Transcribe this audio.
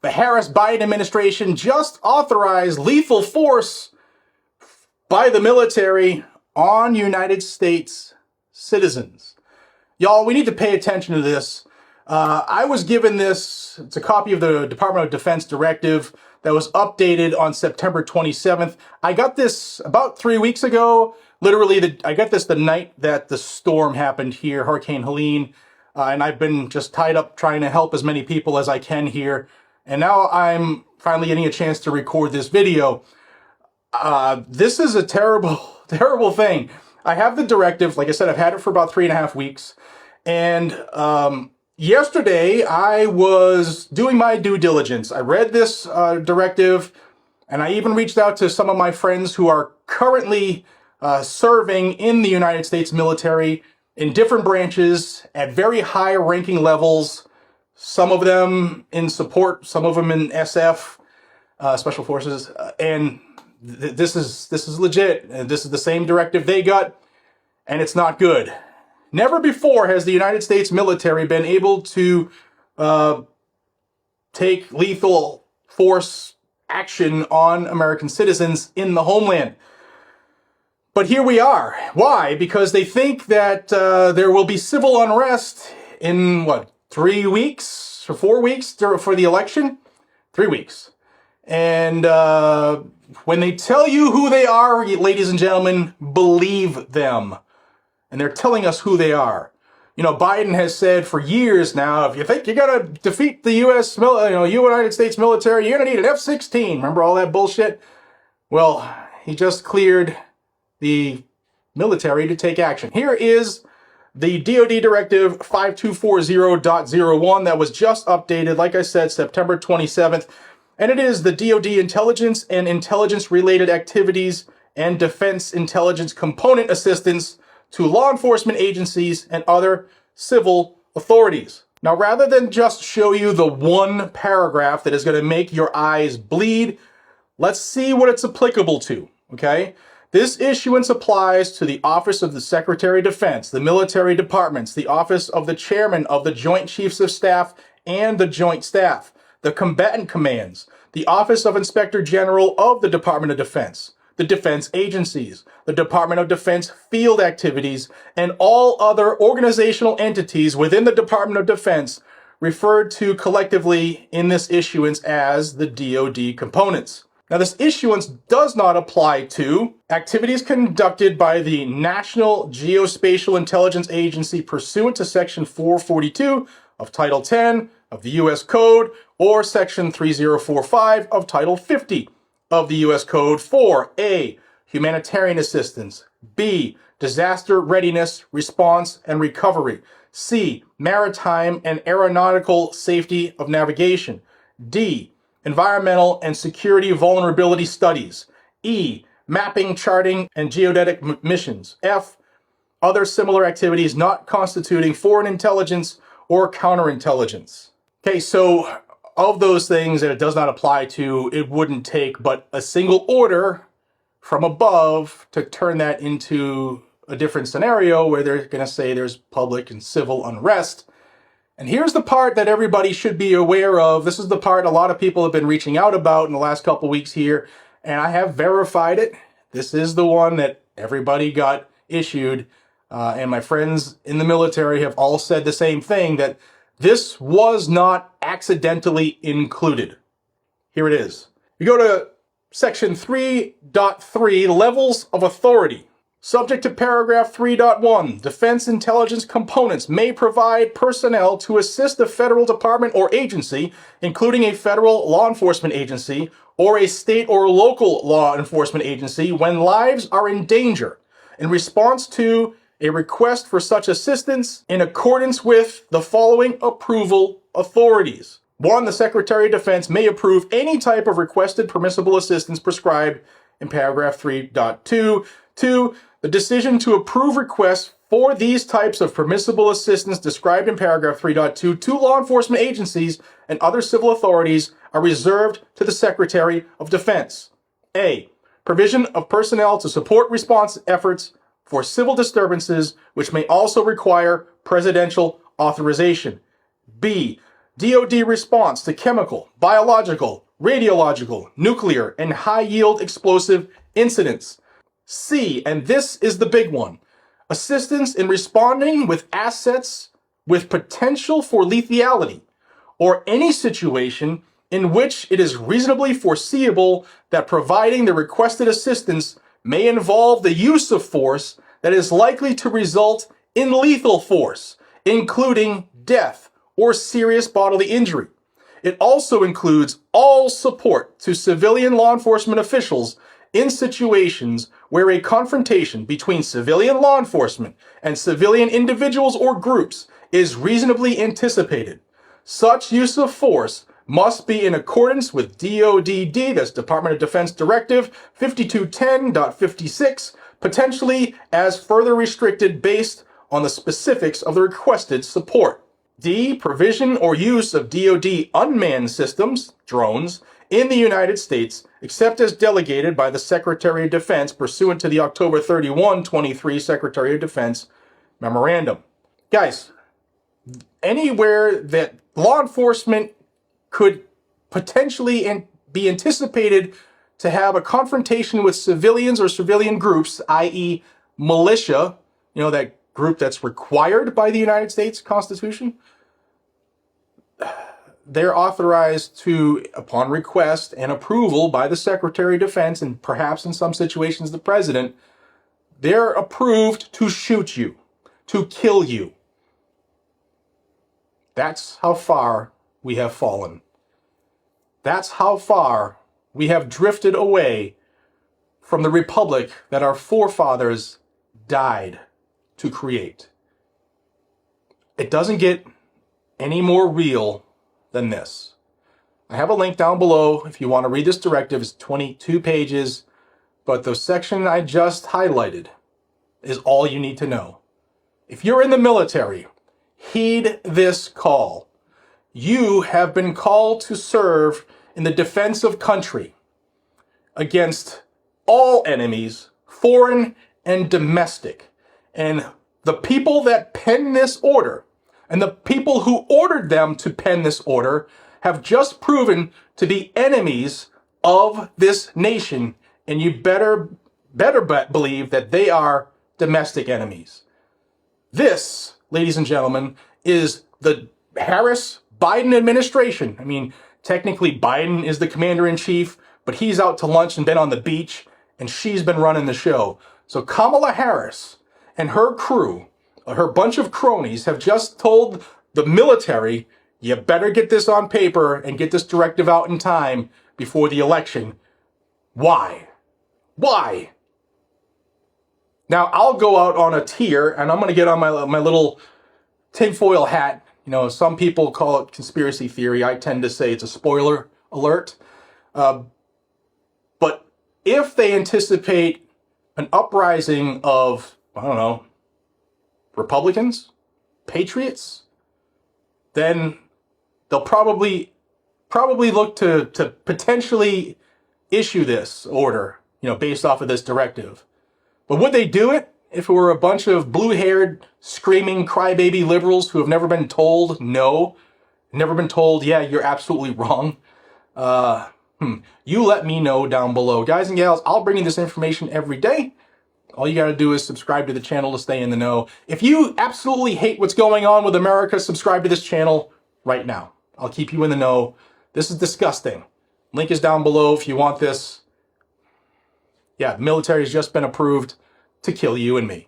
The Harris-Biden administration just authorized lethal force by the military on United States citizens. Y'all, we need to pay attention to this. I was given this, it's a copy of the Department of Defense directive that was updated on September 27th. I got this about 3 weeks ago. Literally, I got this the night that the storm happened here, Hurricane Helene. And I've been just tied up trying to help as many people as I can here. And now I'm finally getting a chance to record this video. This is a terrible, terrible thing. I have the directive. Like I said, I've had it for about 3.5 weeks. And yesterday, I was doing my due diligence. I read this directive, and I even reached out to some of my friends who are currently serving in the United States military in different branches at very high ranking levels. Some of them in support, some of them in SF, Special Forces, and this is legit. And this is the same directive they got, and it's not good. Never before has the United States military been able to take lethal force action on American citizens in the homeland. But here we are. Why? Because they think that there will be civil unrest in, 3 weeks or 4 weeks for the election? 3 weeks. And when they tell you who they are, ladies and gentlemen, believe them. And they're telling us who they are. You know, Biden has said for years now, if you think you're going to defeat the United States military, you're going to need an F-16. Remember all that bullshit? Well, he just cleared the military to take action. Here is the DoD Directive 5240.01 that was just updated, like I said, September 27th. And it is the DoD intelligence and intelligence-related activities and defense intelligence component assistance to law enforcement agencies and other civil authorities. Now, rather than just show you the one paragraph that is going to make your eyes bleed, let's see what it's applicable to, okay? This issuance applies to the Office of the Secretary of Defense, the military departments, the Office of the Chairman of the Joint Chiefs of Staff and the Joint Staff, the combatant commands, the Office of Inspector General of the Department of Defense, the defense agencies, the Department of Defense field activities, and all other organizational entities within the Department of Defense referred to collectively in this issuance as the DoD components. Now, this issuance does not apply to activities conducted by the National Geospatial Intelligence Agency pursuant to Section 442 of Title 10 of the U.S. Code or Section 3045 of Title 50 of the U.S. Code for A, humanitarian assistance, B, disaster readiness, response, and recovery, C, maritime and aeronautical safety of navigation, D, environmental and security vulnerability studies, E, mapping, charting, and geodetic missions, F, other similar activities not constituting foreign intelligence or counterintelligence. Okay, so of those things that it does not apply to, it wouldn't take but a single order from above to turn that into a different scenario where they're going to say there's public and civil unrest. And here's the part that everybody should be aware of. This is the part a lot of people have been reaching out about in the last couple weeks here, and I have verified it. This is the one that everybody got issued, and my friends in the military have all said the same thing, that this was not accidentally included. Here it is. You go to Section 3.3, Levels of Authority. Subject to paragraph 3.1, defense intelligence components may provide personnel to assist the federal department or agency, including a federal law enforcement agency or a state or local law enforcement agency, when lives are in danger, in response to a request for such assistance in accordance with the following approval authorities. 1. The Secretary of Defense may approve any type of requested permissible assistance prescribed in paragraph 3.2. 2. The decision to approve requests for these types of permissible assistance described in paragraph 3.2 to law enforcement agencies and other civil authorities are reserved to the Secretary of Defense. A. Provision of personnel to support response efforts for civil disturbances, which may also require presidential authorization. B. DoD response to chemical, biological, radiological, nuclear, and high-yield explosive incidents. C, and this is the big one, assistance in responding with assets with potential for lethality, or any situation in which it is reasonably foreseeable that providing the requested assistance may involve the use of force that is likely to result in lethal force, including death or serious bodily injury. It also includes all support to civilian law enforcement officials in situations where a confrontation between civilian law enforcement and civilian individuals or groups is reasonably anticipated. Such use of force must be in accordance with DoD, that's Department of Defense Directive 5210.56, potentially as further restricted based on the specifics of the requested support. D, provision or use of DoD unmanned systems, drones, in the United States, except as delegated by the Secretary of Defense pursuant to the October 31, 23 Secretary of Defense memorandum. Guys, anywhere that law enforcement could potentially be anticipated to have a confrontation with civilians or civilian groups, i.e. militia, that group that's required by the United States Constitution, they're authorized to, upon request and approval by the Secretary of Defense, and perhaps in some situations the President, they're approved to shoot you, to kill you. That's how far we have fallen. That's how far we have drifted away from the republic that our forefathers died to create. It doesn't get any more real than this. I have a link down below if you want to read this directive. It's 22 pages, but the section I just highlighted is all you need to know. If you're in the military, heed this call. You have been called to serve in the defense of country against all enemies, foreign and domestic. And the people that pen this order and the people who ordered them to pen this order have just proven to be enemies of this nation. And you better believe that they are domestic enemies. This, ladies and gentlemen, is the Harris-Biden administration. I mean, technically Biden is the commander-in-chief, but he's out to lunch and been on the beach, and she's been running the show. So Kamala Harris and her crew, her bunch of cronies, have just told the military, you better get this on paper and get this directive out in time before the election. Why? Why? Now, I'll go out on a tear, and I'm going to get on my little tinfoil hat. Some people call it conspiracy theory. I tend to say it's a spoiler alert. But if they anticipate an uprising of, Republicans, patriots, then they'll probably look to potentially issue this order, based off of this directive. But would they do it if it were a bunch of blue-haired, screaming, crybaby liberals who have never been told no, never been told, yeah, you're absolutely wrong? You let me know down below. Guys and gals, I'll bring you this information every day. All you got to do is subscribe to the channel to stay in the know. If you absolutely hate what's going on with America, subscribe to this channel right now. I'll keep you in the know. This is disgusting. Link is down below if you want this. Yeah, the military has just been approved to kill you and me.